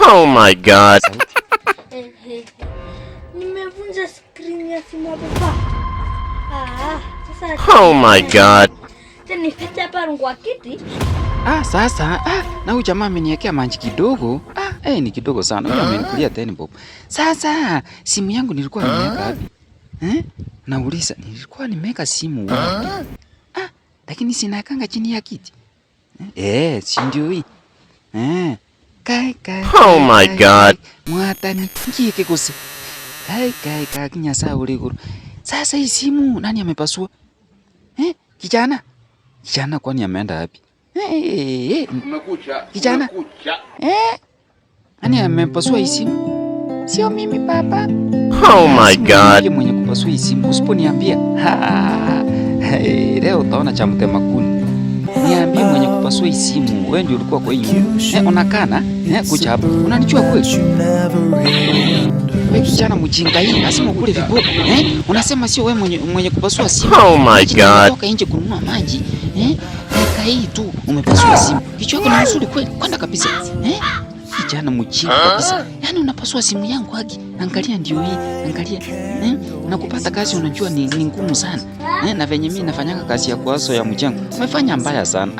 Oh my God. Nimevunja screen ya simu ya baba. Sasa. Oh my God. Tena nificha hapa rungu wa kiti. Sasa na huyu jamaa ameniwekea manji kidogo. Ni kidogo sana. Huyu amenikulia 10 bob. Sasa simu yangu nilikuwa nimeweka wapi? Nauliza nilikuwa nimeweka simu wapi? Lakini sinakanga chini ya kiti. Si ndio hii. Kai. Oh my God. Mwatani ngike kuse. Kai kinyasa uliguru. Sasa hii simu nani amepasua? Kijana kwani ameenda wapi? Umekucha. Kijana. Nani amepasua hii simu? Sio mimi baba. Oh my God. Mwenye kupasua hii simu usiponiambia. Leo utaona cha mtema kuni. Niambie mwenye kupasua hii simu, wewe ndio ulikuwa kwa hiyo. Unakana? Kuja hapa. Unanijua kweli? Wewe kijana mjinga hii, lazima ukule viboko. Unasema sio wewe mwenye kupasua simu. Oh my God. Toka nje kununua maji. Dakika hii tu umepasua simu. Kichwa chako ni mzuri kweli? Kwenda kabisa. Kijana mjinga kabisa. Yaani unapasua simu yangu haki. Angalia ndio hii. Angalia. Unakupata kazi unajua ni ngumu sana. Na venye mimi nafanyanga kazi ya kuaso ya mjengo. Umefanya mbaya sana.